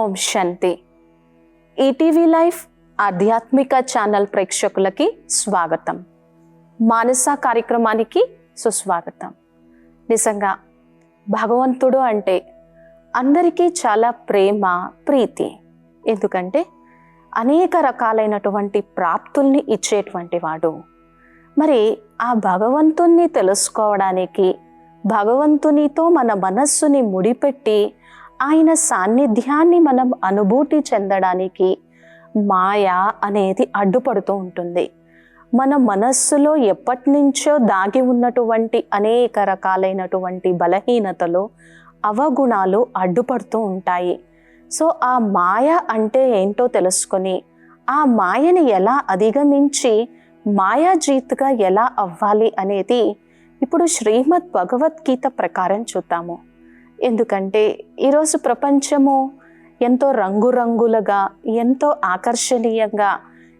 ఓం శాంతి. ETV life ఆధ్యాత్మిక channel ప్రేక్షకులకి స్వాగతం. మానస కార్యక్రమానికి సుస్వాగతం. నిజంగా భగవంతుడు అంటే అందరికీ చాలా ప్రేమ, ప్రీతి. ఎందుకంటే అనేక రకాలైనటువంటి ప్రాప్తుల్ని ఇచ్చేటువంటి వాడు. మరి ఆ భగవంతుణ్ణి తెలుసుకోవడానికి, భగవంతునితో మన మనస్సుని ముడిపెట్టి ఆయన సాన్నిధ్యాన్ని మనం అనుభూతి చెందడానికి మాయ అనేది అడ్డుపడుతూ ఉంటుంది. మన మనస్సులో ఎప్పటి నుంచో దాగి ఉన్నటువంటి అనేక రకాలైనటువంటి బలహీనతలు, అవగుణాలు అడ్డుపడుతూ ఉంటాయి. సో ఆ మాయ అంటే ఏంటో తెలుసుకొని ఆ మాయని ఎలా అధిగమించి మాయాజీత్గా ఎలా అవ్వాలి అనేది ఇప్పుడు శ్రీమద్ భగవద్గీత ప్రకారం చూద్దాము. ఎందుకంటే ఈరోజు ప్రపంచము ఎంతో రంగురంగులుగా, ఎంతో ఆకర్షణీయంగా,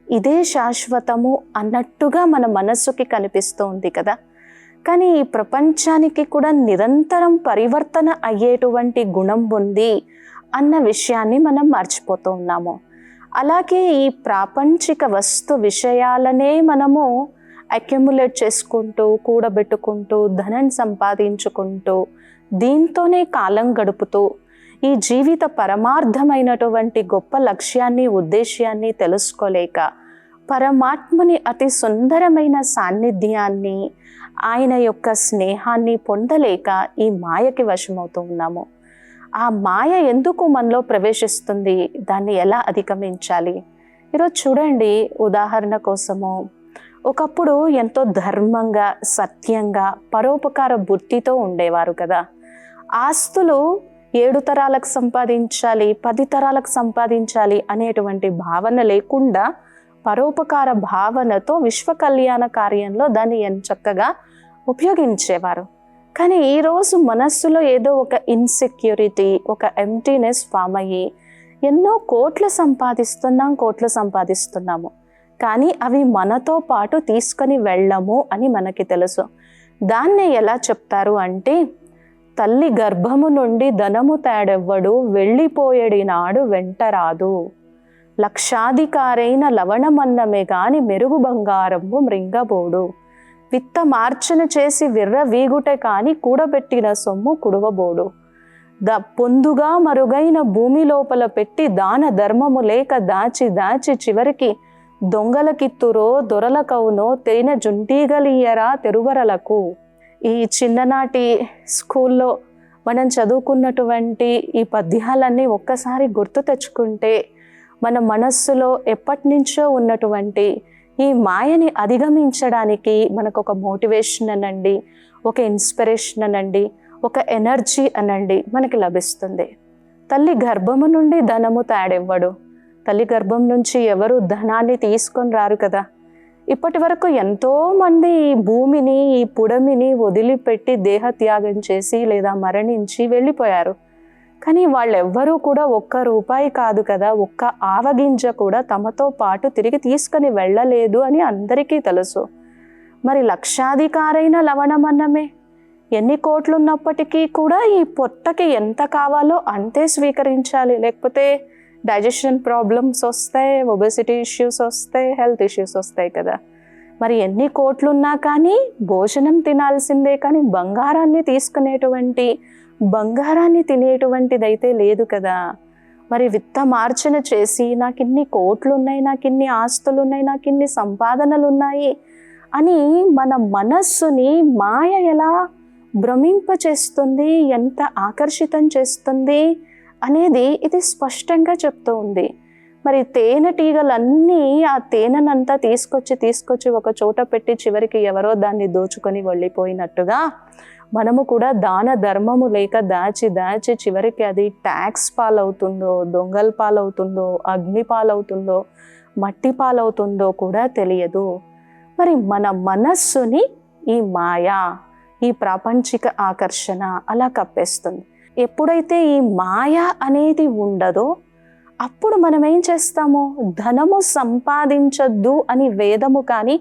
ఇదే శాశ్వతము అన్నట్టుగా మన మనస్సుకి కనిపిస్తూ ఉంది కదా. కానీ ఈ ప్రపంచానికి కూడా నిరంతరం పరివర్తన అయ్యేటువంటి గుణం ఉంది అన్న విషయాన్ని మనం మర్చిపోతూ ఉన్నాము. అలాగే ఈ ప్రాపంచిక వస్తు విషయాలనే మనము అక్యుములేట్ చేసుకుంటూ, కూడబెట్టుకుంటూ, ధనం సంపాదించుకుంటూ, దీంతోనే కాలం గడుపుతూ ఈ జీవిత పరమార్థమైనటువంటి గొప్ప లక్ష్యాన్ని, ఉద్దేశ్యాన్ని తెలుసుకోలేక, పరమాత్మని అతి సుందరమైన సాన్నిధ్యాన్ని, ఆయన యొక్క స్నేహాన్ని పొందలేక ఈ మాయకి వశమవుతూ ఉన్నాము. ఆ మాయ ఎందుకు మనలో ప్రవేశిస్తుంది, దాన్ని ఎలా అధిగమించాలి? ఈరోజు చూడండి, ఉదాహరణ కోసము ఒకప్పుడు ఎంతో ధర్మంగా, సత్యంగా, పరోపకార బుద్ధితో ఉండేవారు కదా. ఆస్తులు 7 తరాలకు సంపాదించాలి, 10 తరాలకు సంపాదించాలి అనేటువంటి భావన లేకుండా పరోపకార భావనతో విశ్వ కళ్యాణ కార్యంలో దాన్ని చక్కగా ఉపయోగించేవారు. కానీ ఈరోజు మనస్సులో ఏదో ఒక ఇన్సెక్యూరిటీ, ఒక ఎంప్టీనెస్ ఫామ్ అయ్యి ఎన్నో కోట్లు సంపాదిస్తున్నాము, కానీ అవి మనతో పాటు తీసుకొని వెళ్ళము అని మనకి తెలుసు. దాన్నే ఎలా చెప్తారు అంటే, తల్లి గర్భము నుండి ధనము తేడెవ్వడు, వెళ్ళిపోయేడి నాడు వెంటరాదు, లక్షాధికారైన లవణమన్నమే గాని మెరుగు బంగారము మృంగబోడు, విత్త మార్చన చేసి విర్ర వీగుట కాని కూడబెట్టిన సొమ్ము కుడవబోడు, పొందుగా మరుగైన భూమి లోపల పెట్టి దాన ధర్మము లేక దాచి చివరికి దొంగలకిత్తురో దొరలకవునో తేనె జుంటీగలియరా తెరువరలకు. ఈ చిన్ననాటి స్కూల్లో మనం చదువుకున్నటువంటి ఈ పద్యాలన్నీ ఒక్కసారి గుర్తు తెచ్చుకుంటే మన మనస్సులో ఎప్పటి నుంచో ఉన్నటువంటి ఈ మాయని అధిగమించడానికి మనకు ఒక మోటివేషన్ అనండి, ఒక ఇన్స్పిరేషన్ అనండి, ఒక ఎనర్జీ అనండి మనకి లభిస్తుంది. తల్లి గర్భము నుండి ధనము తాడెవ్వడు. తల్లి గర్భం నుంచి ఎవరు ధనాన్ని తీసుకొని రారు కదా. ఇప్పటి వరకు ఎంతోమంది ఈ భూమిని, ఈ పుడమిని వదిలిపెట్టి దేహత్యాగం చేసి లేదా మరణించి వెళ్ళిపోయారు. కానీ వాళ్ళెవ్వరూ కూడా ఒక్క రూపాయి కాదు కదా, ఒక్క ఆవగింజ కూడా తమతో పాటు తిరిగి తీసుకొని వెళ్ళలేదు అని అందరికీ తెలుసు. మరి లక్షాధికారైన లవణమన్నమే, ఎన్ని కోట్లు ఉన్నప్పటికీ కూడా ఈ పొట్టకి ఎంత కావాలో అంతే స్వీకరించాలి. లేకపోతే డైజెషన్ ప్రాబ్లమ్స్ వస్తాయి, ఒబెసిటీ ఇష్యూస్ వస్తాయి, హెల్త్ ఇష్యూస్ వస్తాయి కదా. మరి ఎన్ని కోట్లున్నా కానీ భోజనం తినాల్సిందే, కానీ బంగారాన్ని తినేటువంటిదైతే లేదు కదా. మరి విత్త మార్చన చేసి నాకు ఇన్ని కోట్లు ఉన్నాయి, నాకు ఇన్ని ఆస్తులు ఉన్నాయి, నాకు ఇన్ని సంపాదనలు ఉన్నాయి అని మన మనస్సుని మాయ ఎలా భ్రమింపచేస్తుంది, ఎంత ఆకర్షితం చేస్తుంది అనేది ఇది స్పష్టంగా చెప్తూ ఉంది. మరి తేనెటీగలన్నీ ఆ తేనెనంతా తీసుకొచ్చి ఒక చోట పెట్టి చివరికి ఎవరో దాన్ని దోచుకొని వెళ్ళిపోయినట్టుగా మనము కూడా దాన ధర్మము లేక దాచి చివరికి అది ట్యాక్స్ పాలవుతుందో, దొంగల పాలవుతుందో, అగ్ని పాలవుతుందో, మట్టి పాలవుతుందో కూడా తెలియదు. మరి మన మనస్సుని ఈ మాయ, ఈ ప్రాపంచిక ఆకర్షణ అలా కప్పేస్తుంది. ఎప్పుడైతే ఈ మాయ అనేది ఉండదో అప్పుడు మనం ఏం చేస్తాము, ధనము సంపాదించొద్దు అని వేదము కానీ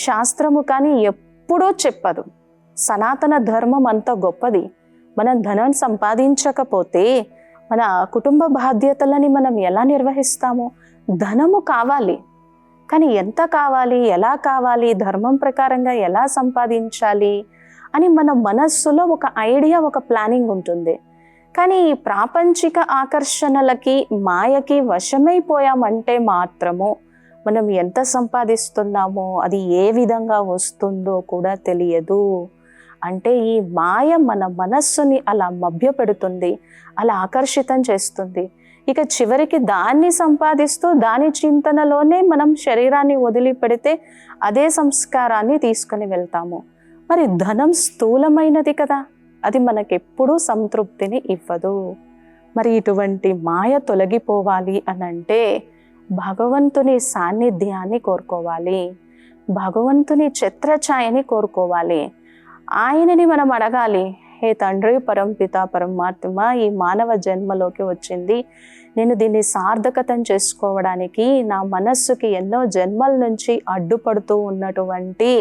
శాస్త్రము కానీ ఎప్పుడూ చెప్పదు. సనాతన ధర్మం అంత గొప్పది. మనం ధనం సంపాదించకపోతే మన కుటుంబ బాధ్యతలని మనం ఎలా నిర్వహిస్తాము? ధనము కావాలి, కానీ ఎంత కావాలి, ఎలా కావాలి, ధర్మం ప్రకారంగా ఎలా సంపాదించాలి అని మన మనస్సులో ఒక ఐడియా, ఒక ప్లానింగ్ ఉంటుంది. కానీ ఈ ప్రాపంచిక ఆకర్షణలకి, మాయకి వశమైపోయామంటే మాత్రము మనం ఎంత సంపాదిస్తున్నామో, అది ఏ విధంగా వస్తుందో కూడా తెలియదు. అంటే ఈ మాయ మన మనస్సుని అలా మభ్యపెడుతుంది, అలా ఆకర్షితం చేస్తుంది. ఇక చివరికి దాన్ని సంపాదిస్తూ దాని చింతనలోనే మనం శరీరాన్ని వదిలిపెడితే అదే సంస్కారాన్ని తీసుకుని వెళ్తాము. మరి ధనం స్థూలమైనది కదా, అది మనకెప్పుడూ సంతృప్తిని ఇవ్వదు. మరి ఇటువంటి మాయ తొలగిపోవాలి అనంటే భగవంతుని సాన్నిధ్యాన్ని కోరుకోవాలి, భగవంతుని ఛత్రఛాయని కోరుకోవాలి. ఆయనని మనం అడగాలి, హే తండ్రి, పరంపిత పరమాత్మ, ఈ మానవ జన్మలోకి వచ్చింది, నేను దీన్ని సార్థకతం చేసుకోవడానికి నా మనస్సుకి ఎన్నో జన్మల నుంచి అడ్డుపడుతూ ఉన్నటువంటి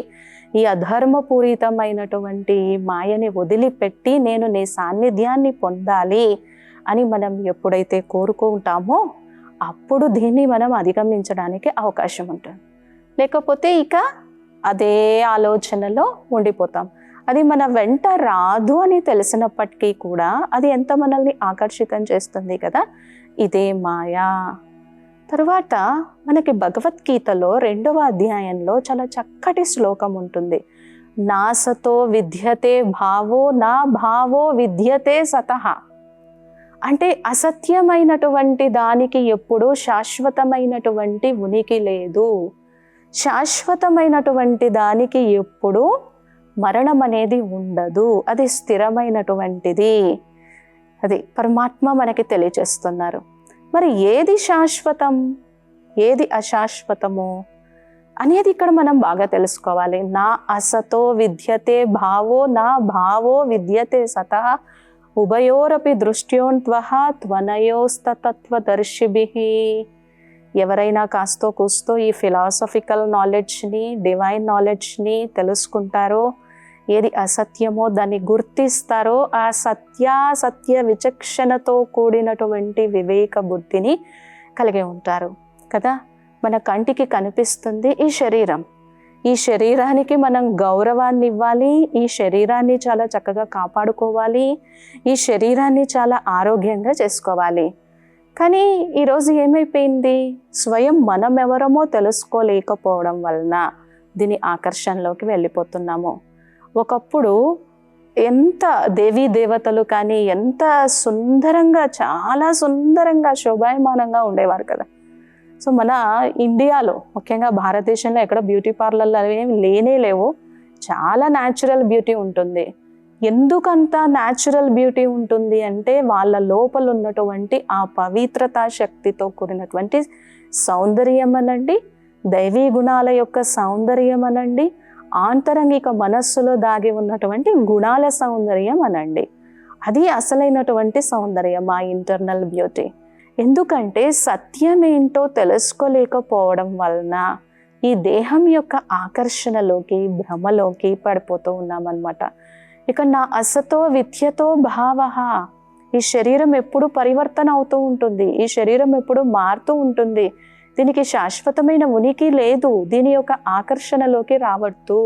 ఈ అధర్మపూరితమైనటువంటి ఈ మాయని వదిలిపెట్టి నేను నీ సాన్నిధ్యాన్ని పొందాలి అని మనం ఎప్పుడైతే కోరుకుంటామో అప్పుడు దీన్ని మనం అధిగమించడానికి అవకాశం ఉంటుంది. లేకపోతే ఇక అదే ఆలోచనలో ఉండిపోతాం. అది మన వెంట రాదు అని తెలిసినప్పటికీ కూడా అది ఎంత మనల్ని ఆకర్షితం చేస్తుంది కదా, ఇదే మాయా. తరువాత మనకి భగవద్గీతలో 2వ అధ్యాయంలో చాలా చక్కటి శ్లోకం ఉంటుంది. నాసతో విద్యతే భావో నా భావో విద్యతే సతః. అంటే అసత్యమైనటువంటి దానికి ఎప్పుడూ శాశ్వతమైనటువంటి ఉనికి లేదు, శాశ్వతమైనటువంటి దానికి ఎప్పుడూ మరణం అనేది ఉండదు, అది స్థిరమైనటువంటిది. అది పరమాత్మ మనకి తెలియచేస్తున్నారు. మరి ఏది శాశ్వతం, ఏది అశాశ్వతము అనేది ఇక్కడ మనం బాగా తెలుసుకోవాలి. నా అసతో విద్యతే భావో నా భావో విద్యతే సతః ఉభయోరపి దృష్ట్యోన్త్వః త్వనయోస్తతత్వదర్శిభిః. ఎవరైనా కాస్తో కూస్తో ఈ ఫిలాసఫికల్ నాలెడ్జ్ని, డివైన్ నాలెడ్జ్ని తెలుసుకుంటారో, ఏది అసత్యమో దాన్ని గుర్తిస్తారో, ఆ సత్యాసత్య విచక్షణతో కూడినటువంటి వివేక బుద్ధిని కలిగి ఉంటారు కదా. మన కంటికి కనిపిస్తుంది ఈ శరీరం, ఈ శరీరానికి మనం గౌరవాన్ని ఇవ్వాలి, ఈ శరీరాన్ని చాలా చక్కగా కాపాడుకోవాలి, ఈ శరీరాన్ని చాలా ఆరోగ్యంగా చేసుకోవాలి. కానీ ఈరోజు ఏమైపోయింది, స్వయం మనం ఎవరమో తెలుసుకోలేకపోవడం వలన దీని ఆకర్షణలోకి వెళ్ళిపోతున్నాము. ఒకప్పుడు ఎంత దేవీ దేవతలు కానీ ఎంత సుందరంగా, చాలా సుందరంగా శోభాయమానంగా ఉండేవారు కదా. సో మన ఇండియాలో, ముఖ్యంగా భారతదేశంలో ఎక్కడ బ్యూటీ పార్లర్లు అవి లేనే లేవు. చాలా న్యాచురల్ బ్యూటీ ఉంటుంది. ఎందుకంత న్యాచురల్ బ్యూటీ ఉంటుంది అంటే వాళ్ళ లోపల ఉన్నటువంటి ఆ పవిత్రతా శక్తితో కూడినటువంటి సౌందర్యం అనండి, దైవీ గుణాల యొక్క సౌందర్యం అనండి, ఆంతరంగిక మనస్సులో దాగి ఉన్నటువంటి గుణాల సౌందర్యం అనండి, అది అసలైనటువంటి సౌందర్యం, ఆ ఇంటర్నల్ బ్యూటీ. ఎందుకంటే సత్యం ఏంటో తెలుసుకోలేకపోవడం వలన ఈ దేహం యొక్క ఆకర్షణలోకి, భ్రమలోకి పడిపోతూ ఉన్నామన్నమాట. ఇక నా అసతో విద్యతో భావః, ఈ శరీరం ఎప్పుడు పరివర్తన అవుతూ ఉంటుంది, ఈ శరీరం ఎప్పుడు మారుతూ ఉంటుంది, దీనికి శాశ్వతమైన ఉనికి లేదు, దీని యొక్క ఆకర్షణలోకి రావద్దు.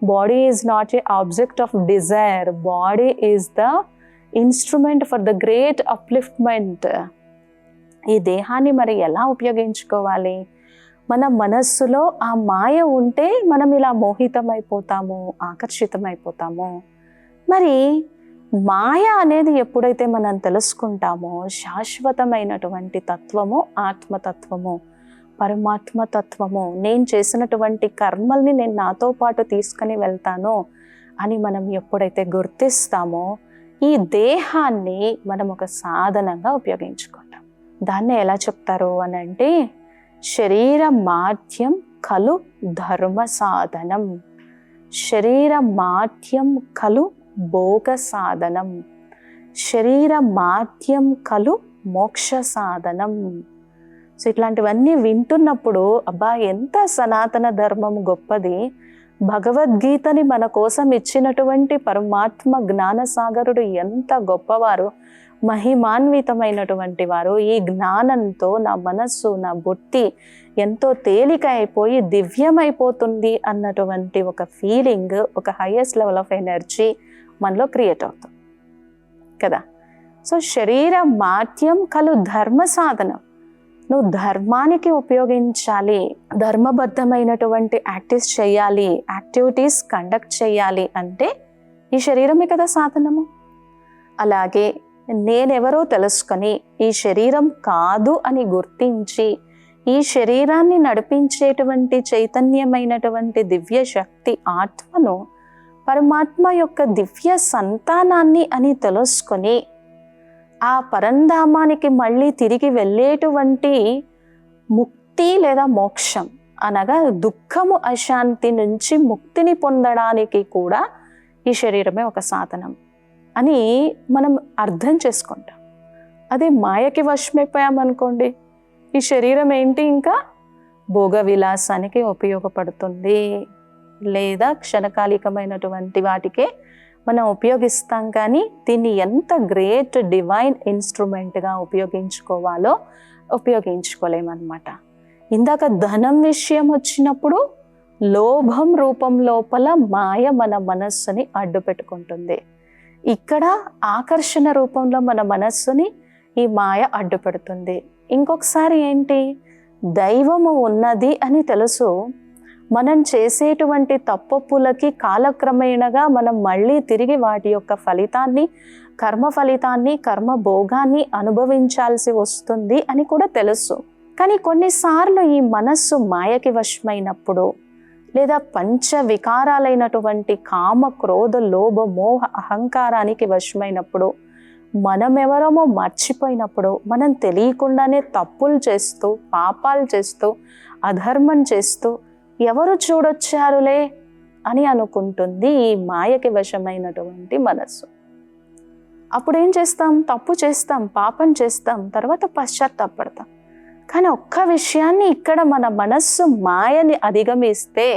Body is not a object of desire, body is the instrument for the great upliftment. ఈ దేహాన్ని మరి ఎలా ఉపయోగించుకోవాలి? మన మనస్సులో ఆ మాయ ఉంటే మనం ఇలా మోహితమైపోతాము, ఆకర్షితమైపోతాము. మరి మాయ అనేది ఎప్పుడైతే మనం తెలుసుకుంటామో శాశ్వతమైనటువంటి తత్వము, ఆత్మతత్వము, పరమాత్మ తత్వము, నేను చేసినటువంటి కర్మల్ని నేను నాతో పాటు తీసుకుని వెళ్తాను అని మనం ఎప్పుడైతే గుర్తిస్తామో ఈ దేహాన్ని మనం ఒక సాధనంగా ఉపయోగించుకుంటాం. దాన్ని ఎలా చెప్తారు అని అంటే, శరీర మాధ్యం ఖలు ధర్మ సాధనం, శరీర మాధ్యం ఖలు భోగ సాధనం, శరీర మాధ్యం ఖలు మోక్ష సాధనం. సో ఇట్లాంటివన్నీ వింటున్నప్పుడు అబ్బా ఎంత సనాతన ధర్మం గొప్పది, భగవద్గీతని మన కోసం ఇచ్చినటువంటి పరమాత్మ జ్ఞానసాగరుడు ఎంత గొప్పవారు, మహిమాన్వితమైనటువంటి వారు. ఈ జ్ఞానంతో నా మనస్సు, నా బుద్ధి ఎంతో తేలిక అయిపోయి దివ్యమైపోతుంది అన్నటువంటి ఒక ఫీలింగ్, ఒక హైయెస్ట్ లెవెల్ ఆఫ్ ఎనర్జీ మనలో క్రియేట్ అవుతుంది కదా. సో శరీర మాధ్యం కలు ధర్మ సాధనం. నువ్వు ధర్మానికి ఉపయోగించాలి, ధర్మబద్ధమైనటువంటి యాక్టివిటీస్ కండక్ట్ చేయాలి అంటే ఈ శరీరమే కదా సాధనము. అలాగే నేనెవరో తెలుసుకొని ఈ శరీరం కాదు అని గుర్తించి ఈ శరీరాన్ని నడిపించేటువంటి చైతన్యమైనటువంటి దివ్య శక్తి ఆత్మను, పరమాత్మ యొక్క దివ్య సంతానాన్ని అని తెలుసుకొని ఆ పరంధామానికి మళ్ళీ తిరిగి వెళ్ళేటువంటి ముక్తి లేదా మోక్షం అనగా దుఃఖము అశాంతి నుంచి ముక్తిని పొందడానికి కూడా ఈ శరీరమే ఒక సాధనం అని మనం అర్థం చేసుకుంటాం. అదే మాయకి వశమైపోయామనుకోండి, ఈ శరీరం ఏంటి ఇంకా భోగ విలాసానికి ఉపయోగపడుతుంది, లేదా క్షణకాలికమైనటువంటి వాటికే మనం ఉపయోగిస్తాం. కానీ దీన్ని ఎంత గ్రేట్ డివైన్ ఇన్స్ట్రుమెంట్గా ఉపయోగించుకోవాలో ఉపయోగించుకోలేమన్నమాట. ఇందాక ధనం విషయం వచ్చినప్పుడు లోభం రూపం లోపల మాయ మన మనస్సుని అడ్డు పెట్టుకుంటుంది. ఇక్కడ ఆకర్షణ రూపంలో మన మనస్సుని ఈ మాయ అడ్డు పెడుతుంది. ఇంకొకసారి ఏంటి, దైవము ఉన్నది అని తెలుసు, మనం చేసేటువంటి తప్పొప్పులకి కాలక్రమేణగా మనం మళ్ళీ తిరిగి వాటి యొక్క ఫలితాన్ని, కర్మ ఫలితాన్ని, కర్మ భోగాన్ని అనుభవించాల్సి వస్తుంది అని కూడా తెలుసు. కానీ కొన్నిసార్లు ఈ మనస్సు మాయకి వశమైనప్పుడు, లేదా పంచ వికారాలైనటువంటి కామ, క్రోధ, లోభ, మోహ, అహంకారానికి వశమైనప్పుడు, మనమెవరమో మర్చిపోయినప్పుడు, మనం తెలియకుండానే తప్పులు చేస్తూ, పాపాలు చేస్తూ, అధర్మం చేస్తూ ఎవరు చూడొచ్చారులే అని అనుకుంటుంది ఈ మాయకి వశమైనటువంటి మనస్సు. అప్పుడేం చేస్తాం, తప్పు చేస్తాం, పాపం చేస్తాం, తర్వాత పశ్చాత్తాపడతాం. కానీ ఒక్క విషయాన్ని ఇక్కడ మన మనస్సు మాయని అధిగమిస్తే,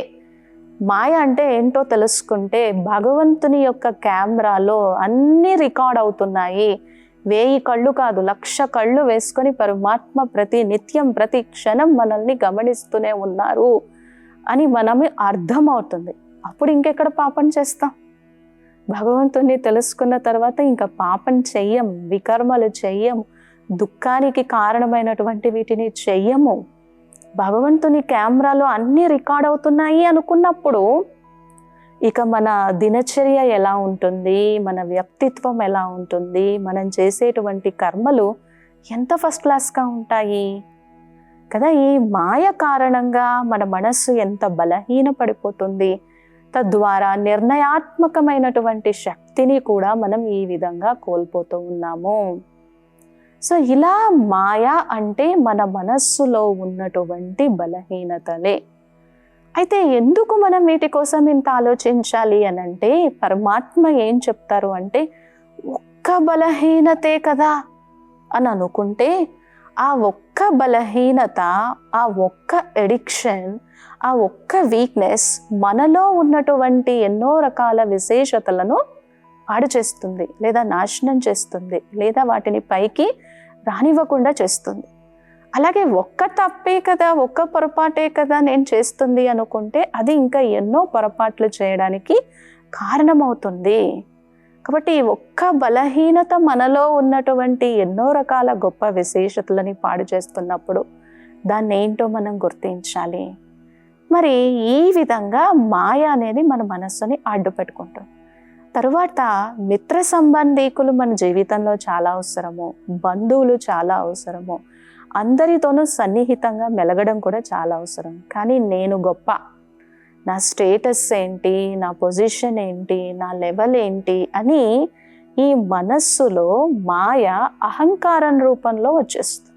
మాయ అంటే ఏంటో తెలుసుకుంటే, భగవంతుని యొక్క కెమెరాలో అన్నీ రికార్డ్ అవుతున్నాయి. 1000 కళ్ళు కాదు, 1,00,000 కళ్ళు వేసుకొని పరమాత్మ ప్రతి నిత్యం ప్రతి క్షణం మనల్ని గమనిస్తూనే ఉన్నారు అని మనమే అర్థమవుతుంది. అప్పుడు ఇంకెక్కడ పాపం చేస్తాం? భగవంతుని తెలుసుకున్న తర్వాత ఇంకా పాపం చెయ్యం, వికర్మలు చెయ్యం, దుఃఖానికి కారణమైనటువంటి వీటిని చెయ్యము. భగవంతుని కెమెరాలో అన్నీ రికార్డ్ అవుతున్నాయి అనుకున్నప్పుడు ఇక మన దినచర్య ఎలా ఉంటుంది, మన వ్యక్తిత్వం ఎలా ఉంటుంది, మనం చేసేటువంటి కర్మలు ఎంత ఫస్ట్ క్లాస్గా ఉంటాయి కదా. ఈ మాయ కారణంగా మన మనస్సు ఎంత బలహీన పడిపోతుంది, తద్వారా నిర్ణయాత్మకమైనటువంటి శక్తిని కూడా మనం ఈ విధంగా కోల్పోతూ ఉన్నాము. సో ఇలా మాయ అంటే మన మనస్సులో ఉన్నటువంటి బలహీనతలే. అయితే ఎందుకు మనం వీటి కోసం ఇంత ఆలోచించాలి అని అంటే, పరమాత్మ ఏం చెప్తారు అంటే, ఒక్క బలహీనతే కదా అని అనుకుంటే, ఆ ఒక్క బలహీనత, ఆ ఒక్క ఎడిక్షన్, ఆ ఒక్క వీక్నెస్ మనలో ఉన్నటువంటి ఎన్నో రకాల విశేషతలను పాడు చేస్తుంది, లేదా నాశనం చేస్తుంది, లేదా వాటిని పైకి రానివ్వకుండా చేస్తుంది. అలాగే ఒక్క తప్పే కదా, ఒక్క పొరపాటే కదా నేను చేస్తుంది అనుకుంటే, అది ఇంకా ఎన్నో పొరపాట్లు చేయడానికి కారణమవుతుంది. కాబట్టి ఒక్క బలహీనత మనలో ఉన్నటువంటి ఎన్నో రకాల గొప్ప విశేషతలని పాడు చేస్తున్నప్పుడు దాన్ని ఏంటో మనం గుర్తించాలి. మరి ఈ విధంగా మాయ అనేది మన మనస్సుని అడ్డు పెట్టుకుంటుంది. తరువాత మిత్ర సంబంధీకులు మన జీవితంలో చాలా అవసరము, బంధువులు చాలా అవసరము, అందరితోనూ సన్నిహితంగా మెలగడం కూడా చాలా అవసరం. కానీ నేను గొప్ప, నా స్టేటస్ ఏంటి, నా పొజిషన్ ఏంటి, నా లెవెల్ ఏంటి అని ఈ మనస్సులో మాయ అహంకారం రూపంలో వచ్చేస్తుంది.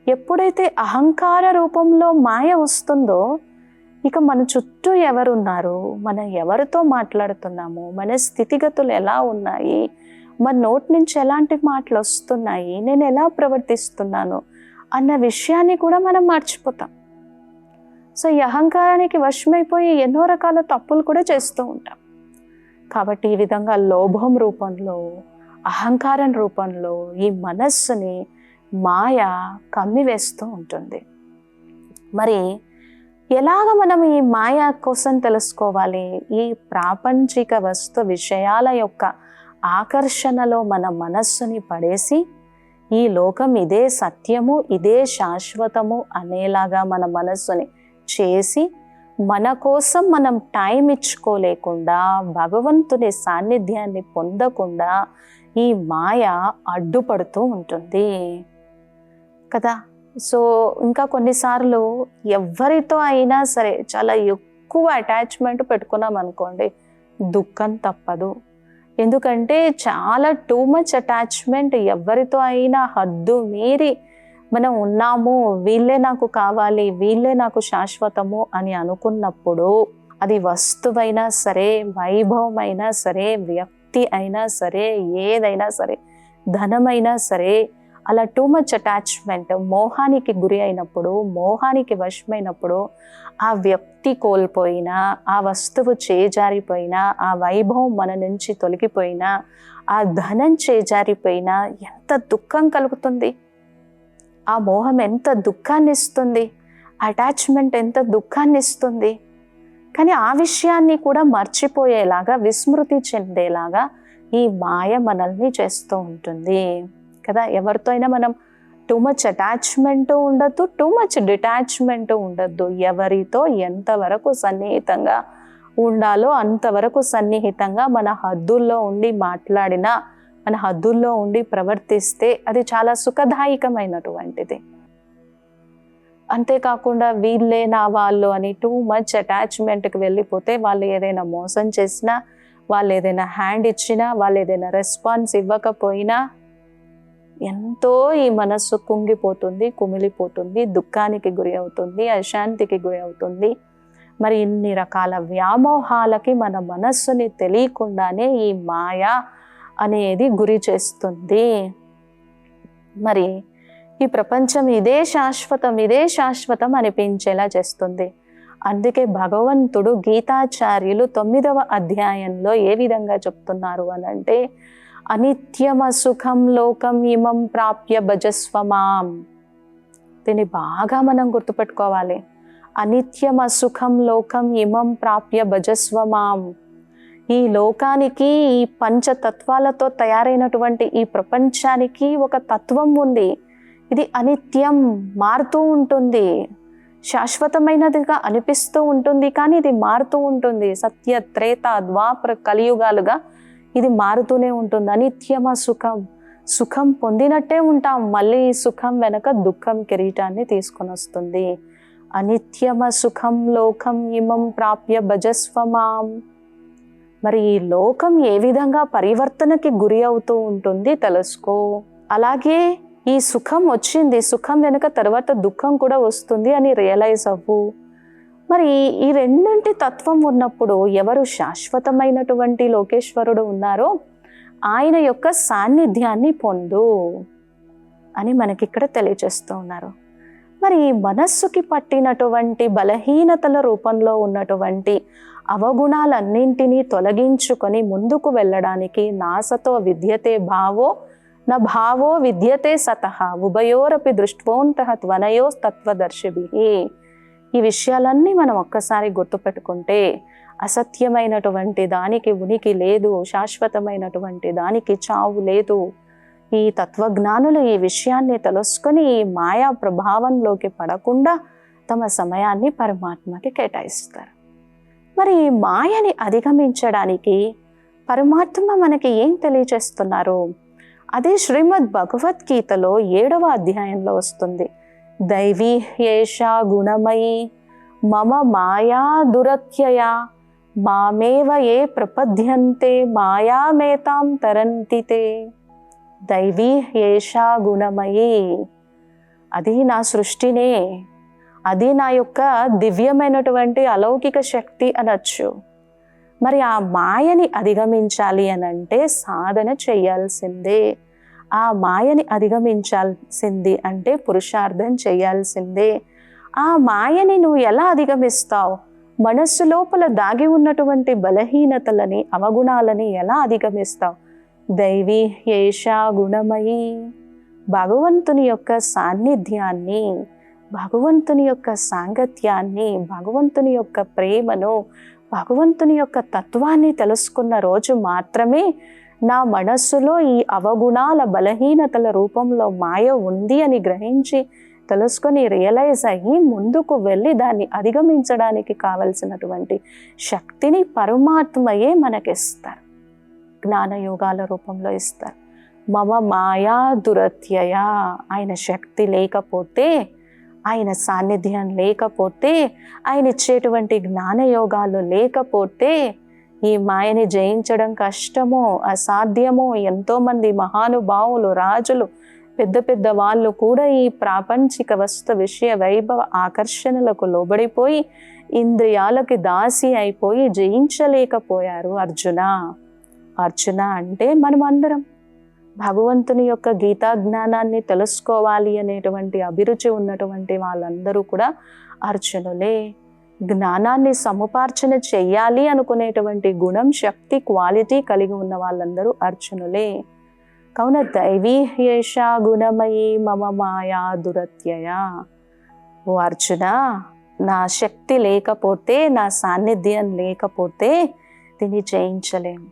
ఎప్పుడైతే అహంకార రూపంలో మాయ వస్తుందో, ఇక మన చుట్టూ ఎవరున్నారు, మనం ఎవరితో మాట్లాడుతున్నాము, మన స్థితిగతులు ఎలా ఉన్నాయి, మన నోటి నుంచి ఎలాంటి మాటలు వస్తున్నాయి, నేను ఎలా ప్రవర్తిస్తున్నాను అన్న విషయాన్ని కూడా మనం మర్చిపోతాం. సో ఈ అహంకారానికి వశమైపోయి ఎన్నో రకాల తప్పులు కూడా చేస్తూ ఉంటాం. కాబట్టి ఈ విధంగా లోభం రూపంలో, అహంకారం రూపంలో ఈ మనస్సుని మాయ కమ్మివేస్తూ ఉంటుంది. మరి ఎలాగ మనం ఈ మాయ కోసం తెలుసుకోవాలి? ఈ ప్రాపంచిక వస్తు విషయాల యొక్క ఆకర్షణలో మన మనస్సుని పడేసి ఈ లోకం ఇదే సత్యము, ఇదే శాశ్వతము అనేలాగా మన మనస్సుని చేసి మన కోసం మనం టైం ఇచ్చుకోలేకుండా, భగవంతుని సాన్నిధ్యాన్ని పొందకుండా ఈ మాయ అడ్డుపడుతూ ఉంటుంది కదా. సో ఇంకా కొన్నిసార్లు ఎవరితో అయినా సరే చాలా ఎక్కువ అటాచ్మెంట్ పెట్టుకున్నాం అనుకోండి, దుఃఖం తప్పదు. ఎందుకంటే చాలా టూ మచ్ అటాచ్మెంట్, ఎవరితో అయినా హద్దు మీరి మనం ఉన్నాము, వీళ్ళే నాకు కావాలి, వీళ్ళే నాకు శాశ్వతము అని అనుకున్నప్పుడు, అది వస్తువైనా సరే, వైభవమైనా సరే, వ్యక్తి అయినా సరే, ఏదైనా సరే, ధనమైనా సరే, అలా టూ మచ్ అటాచ్మెంట్ మోహానికి గురి అయినప్పుడు, మోహానికి వశమైనప్పుడు, ఆ వ్యక్తి కోల్పోయినా, ఆ వస్తువు చేజారిపోయినా, ఆ వైభవం మన నుంచి తొలగిపోయినా, ఆ ధనం చేజారిపోయినా ఎంత దుఃఖం కలుగుతుంది. ఆ మోహం ఎంత దుఃఖాన్ని ఇస్తుంది, అటాచ్మెంట్ ఎంత దుఃఖాన్ని ఇస్తుంది. కానీ ఆ విషయాన్ని కూడా మర్చిపోయేలాగా, విస్మృతి చెందేలాగా ఈ మాయ మనల్ని చేస్తూ ఉంటుంది కదా. ఎవరితో అయినా మనం టూ మచ్ అటాచ్మెంట్ ఉండద్దు, టూ మచ్ డిటాచ్మెంట్ ఉండద్దు. ఎవరితో ఎంతవరకు సన్నిహితంగా ఉండాలో అంతవరకు సన్నిహితంగా మన హద్దుల్లో ఉండి మాట్లాడినా, మన హద్దుల్లో ఉండి ప్రవర్తిస్తే అది చాలా సుఖదాయకమైనటువంటిది. అంతేకాకుండా వీళ్ళే నా వాళ్ళు అని టూ మచ్ అటాచ్మెంట్కి వెళ్ళిపోతే, వాళ్ళు ఏదైనా మోసం చేసినా, వాళ్ళు ఏదైనా హ్యాండ్ ఇచ్చినా, వాళ్ళు ఏదైనా రెస్పాన్స్ ఇవ్వకపోయినా ఎంతో ఈ మనస్సు కుంగిపోతుంది, కుమిలిపోతుంది, దుఃఖానికి గురి అవుతుంది, అశాంతికి గురి అవుతుంది. మరి ఇన్ని రకాల వ్యామోహాలకి మన మనస్సుని తెలియకుండానే ఈ మాయ అనేది గురి చేస్తుంది. మరి ఈ ప్రపంచం ఇదే శాశ్వతం, ఇదే శాశ్వతం అనిపించేలా చేస్తుంది. అందుకే భగవంతుడు గీతాచార్యులు 9వ అధ్యాయంలో ఏ విధంగా చెప్తున్నారు అనంటే, అనిత్యమ సుఖం లోకం ఇమం ప్రాప్య భజస్వమాం. దీన్ని బాగా మనం గుర్తుపెట్టుకోవాలి. అనిత్యమ సుఖం లోకం ఇమం ప్రాప్య భజస్వమాం. ఈ లోకానికి, ఈ పంచతత్వాలతో తయారైనటువంటి ఈ ప్రపంచానికి ఒక తత్వం ఉంది. ఇది అనిత్యం, మారుతూ ఉంటుంది, శాశ్వతమైనదిగా అనిపిస్తూ ఉంటుంది, కానీ ఇది మారుతూ ఉంటుంది. సత్య, త్రేత, ద్వాపర, కలియుగాలుగా ఇది మారుతూనే ఉంటుంది. అనిత్యమ సుఖం, సుఖం పొందినట్టే ఉంటాం, మళ్ళీ ఈ సుఖం వెనక దుఃఖం కిరీటాన్ని తీసుకొని వస్తుంది. అనిత్యమ సుఖం లోకం ఇమం ప్రాప్య భజస్వమాం. మరి ఈ లోకం ఏ విధంగా పరివర్తనకి గురి అవుతూ ఉంటుంది తెలుసుకో. అలాగే ఈ సుఖం వచ్చింది, సుఖం వెనుక తర్వాత దుఃఖం కూడా వస్తుంది అని రియలైజ్ అవ్వు. మరి ఈ రెండింటి తత్వం ఉన్నప్పుడు ఎవరు శాశ్వతమైనటువంటి లోకేశ్వరుడు ఉన్నారో ఆయన యొక్క సాన్నిధ్యాన్ని పొందు అని మనకిక్కడ తెలియజేస్తూ ఉన్నారు. మరి మనస్సుకి పట్టినటువంటి బలహీనతల రూపంలో ఉన్నటువంటి అవగుణాలన్నింటినీ తొలగించుకొని ముందుకు వెళ్ళడానికి నాసతో విద్యతే భావో న భావో విద్యతే సతః ఉభయోరపి దృష్ట్వోంతః త్వనయోస్తత్వదర్శిభిః. ఈ విషయాలన్నీ మనం ఒక్కసారి గుర్తుపెట్టుకుంటే అసత్యమైనటువంటి దానికి ఉనికి లేదు, శాశ్వతమైనటువంటి దానికి చావు లేదు. ఈ తత్వజ్ఞానులు ఈ విషయాన్ని తెలుసుకొని ఈ మాయా ప్రభావంలోకి పడకుండా తమ సమయాన్ని పరమాత్మకి కేటాయిస్తారు. మరి ఈ మాయని అధిగమించడానికి పరమాత్మ మనకి ఏం తెలియజేస్తున్నారు? అదే శ్రీమద్ భగవద్గీతలో 7వ అధ్యాయంలో వస్తుంది. దైవీ ఏషా గుణమయీ మమ మాయా దురత్యయా మామేవ ఏ ప్రపద్యంతే మాయామేతాం తరంతి తే. దైవీ ఏషా గుణమయీ, అది నా సృష్టినే, అది నా యొక్క దివ్యమైనటువంటి అలౌకిక శక్తి అనొచ్చు. మరి ఆ మాయని అధిగమించాలి అనంటే సాధన చేయాల్సిందే. ఆ మాయని అధిగమించాల్సింది అంటే పురుషార్థం చేయాల్సిందే. ఆ మాయని నువ్వు ఎలా అధిగమిస్తావు? మనస్సు లోపల దాగి ఉన్నటువంటి బలహీనతలని, అవగుణాలని ఎలా అధిగమిస్తావు? దైవీ ఏషా గుణమయి, భగవంతుని యొక్క సాన్నిధ్యాన్ని, భగవంతుని యొక్క సాంగత్యాన్ని, భగవంతుని యొక్క ప్రేమను, భగవంతుని యొక్క తత్వాన్ని తెలుసుకున్న రోజు మాత్రమే నా మనస్సులో ఈ అవగుణాల బలహీనతల రూపంలో మాయ ఉంది అని గ్రహించి తెలుసుకొని రియలైజ్ అయ్యి ముందుకు వెళ్ళి దాన్ని అధిగమించడానికి కావలసినటువంటి శక్తిని పరమాత్మయే మనకిస్తారు, జ్ఞానయోగాల రూపంలో ఇస్తారు. మమ మాయా దురత్యయ, ఆయన శక్తి లేకపోతే, ఆయన సాన్నిధ్యం లేకపోతే, ఆయన ఇచ్చేటువంటి జ్ఞానయోగాలు లేకపోతే ఈ మాయని జయించడం కష్టమో అసాధ్యమో. ఎంతోమంది మహానుభావులు, రాజులు, పెద్ద పెద్ద వాళ్ళు కూడా ఈ ప్రాపంచిక వస్తు విషయ వైభవ ఆకర్షణలకు లోబడిపోయి ఇంద్రియాలకి దాసి అయిపోయి జయించలేకపోయారు. అర్జున అంటే మనం అందరం భగవంతుని యొక్క గీతా జ్ఞానాన్ని తెలుసుకోవాలి అనేటువంటి అభిరుచి ఉన్నటువంటి వాళ్ళందరూ కూడా అర్జునులే. జ్ఞానాన్ని సముపార్జన చెయ్యాలి అనుకునేటువంటి గుణం, శక్తి, క్వాలిటీ కలిగి ఉన్న వాళ్ళందరూ అర్జునులే. కావున దైవీ ఏషా గుణమయీ మమ మాయా దురత్యయ. ఓ అర్జున, నా శక్తి లేకపోతే, నా సాన్నిధ్యం లేకపోతే దీన్ని జయించలేము.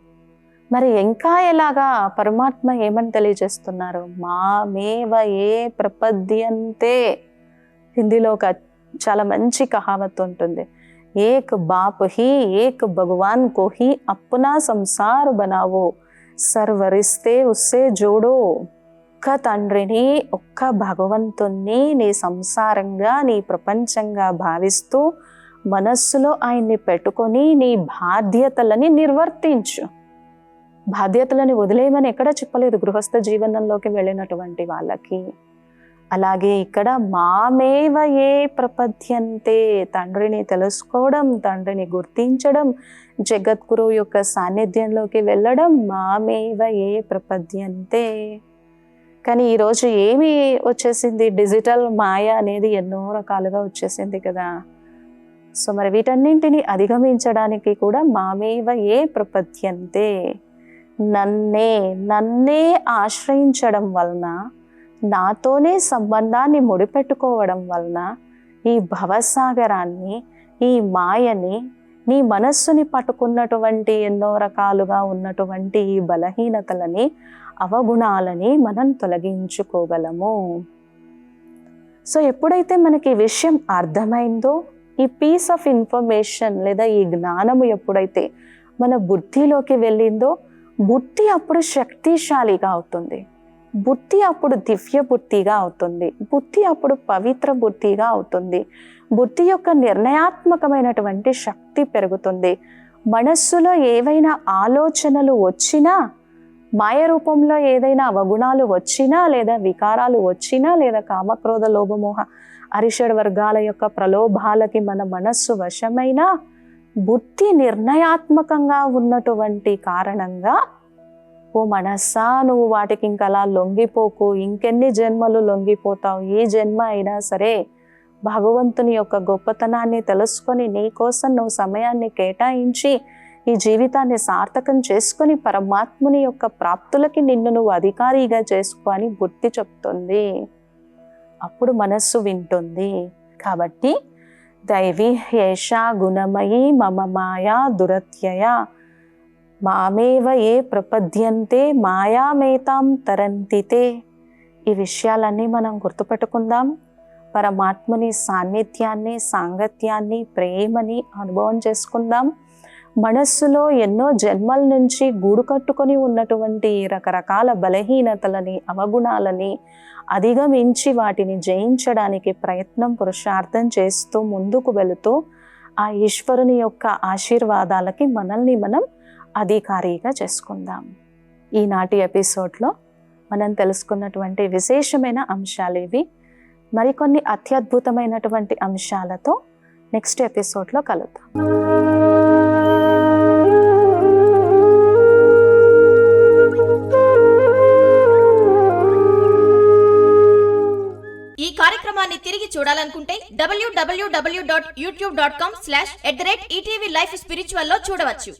మరి ఇంకా ఎలాగా పరమాత్మ ఏమని తెలియజేస్తున్నారు? మామేవ ఏ ప్రపద్యంతే. హిందీలో ఒక చాలా మంచి కహావత్ ఉంటుంది. ఏక్ బాప్ హీ ఏక్ భగవాన్ కో హీ అప్నా సంసార్ బనావో, సర్వరిస్తే ఉస్సే జోడో. ఒక్క తండ్రిని, ఒక్క భగవంతుణ్ణి నీ సంసారంగా, నీ ప్రపంచంగా భావిస్తూ మనస్సులో ఆయన్ని పెట్టుకొని నీ బాధ్యతలని నిర్వర్తించు. బాధ్యతలని వదిలేయమని ఎక్కడ చెప్పలేదు గృహస్థ జీవనంలోకి వెళ్ళినటువంటి వాళ్ళకి. అలాగే ఇక్కడ మామేవ ఏ ప్రపద్యంతే, తండ్రిని తెలుసుకోవడం, తండ్రిని గుర్తించడం, జగద్గురువు యొక్క సాన్నిధ్యంలోకి వెళ్ళడం, మామేవ ఏ ప్రపద్యంతే. కానీ ఈరోజు ఏమి వచ్చేసింది? డిజిటల్ మాయ అనేది ఎన్నో రకాలుగా వచ్చేసింది కదా. సో మరి వీటన్నింటిని అధిగమించడానికి కూడా మామేవ ఏ ప్రపద్యంతే, నన్నే ఆశ్రయించడం వలన, నాతోనే సంబంధాన్ని ముడిపెట్టుకోవడం వలన ఈ భవసాగరాన్ని, ఈ మాయని, నీ మనస్సుని పట్టుకున్నటువంటి ఎన్నో రకాలుగా ఉన్నటువంటి ఈ బలహీనతలని, అవగుణాలని మనం తొలగించుకోగలము. సో ఎప్పుడైతే మనకి ఈ విషయం అర్థమైందో, ఈ పీస్ ఆఫ్ ఇన్ఫర్మేషన్ లేదా ఈ జ్ఞానము ఎప్పుడైతే మన బుద్ధిలోకి వెళ్ళిందో, బుద్ధి అప్పుడు శక్తిశాలిగా అవుతుంది, బుద్ధి అప్పుడు దివ్య బుద్ధిగా అవుతుంది, బుద్ధి అప్పుడు పవిత్ర బుద్ధిగా అవుతుంది, బుద్ధి యొక్క నిర్ణయాత్మకమైనటువంటి శక్తి పెరుగుతుంది. మనస్సులో ఏవైనా ఆలోచనలు వచ్చినా, మాయ రూపంలో ఏదైనా అవగుణాలు వచ్చినా, లేదా వికారాలు వచ్చినా, లేదా కామక్రోధ లోభమోహ అరిషడ్ వర్గాల యొక్క ప్రలోభాలకి మన మనస్సు వశమైనా, బుద్ధి నిర్ణయాత్మకంగా ఉన్నటువంటి కారణంగా, ఓ మనస్సా, నువ్వు వాటికి ఇంకలా లొంగిపోకు, ఇంకెన్ని జన్మలు లొంగిపోతావు, ఏ జన్మ అయినా సరే భగవంతుని యొక్క గొప్పతనాన్ని తెలుసుకొని నీ కోసం నువ్వు సమయాన్ని కేటాయించి ఈ జీవితాన్ని సార్థకం చేసుకొని పరమాత్ముని యొక్క ప్రాప్తులకి నిన్ను నువ్వు అధికారిగా చేసుకో అని బుద్ధి చెప్తుంది. అప్పుడు మనస్సు వింటుంది. కాబట్టి దైవీ ఏషా గుణమయీ మమ మాయా దురత్యయ, మామేవ ఏ ప్రపద్యంతే మాయామేతాం తరంతితే. ఈ విషయాలన్నీ మనం గుర్తుపెట్టుకుందాం. పరమాత్మని సాన్నిధ్యాన్ని, సాంగత్యాన్ని, ప్రేమని అనుభవం చేసుకుందాం. మనస్సులో ఎన్నో జన్మల నుంచి గూడు కట్టుకొని ఉన్నటువంటి రకరకాల బలహీనతలని, అవగుణాలని అధిగమించి వాటిని జయించడానికి ప్రయత్నం, పురుషార్థం చేస్తూ ముందుకు వెళుతూ ఆ ఈశ్వరుని యొక్క ఆశీర్వాదాలకి మనల్ని మనం అధికారిగా చేసుకుందాం. ఈనాటి ఎపిసోడ్లో మనం తెలుసుకున్నటువంటి విశేషమైన అంశాలు ఇవి. మరికొన్ని అత్యద్భుతమైనటువంటి అంశాలతో నెక్స్ట్ ఎపిసోడ్లో కలుద్దాం. ఈ కార్యక్రమాన్ని తిరిగి చూడాలనుకుంటే www.youtube.com/@ETV Life Spiritual లో చూడవచ్చు.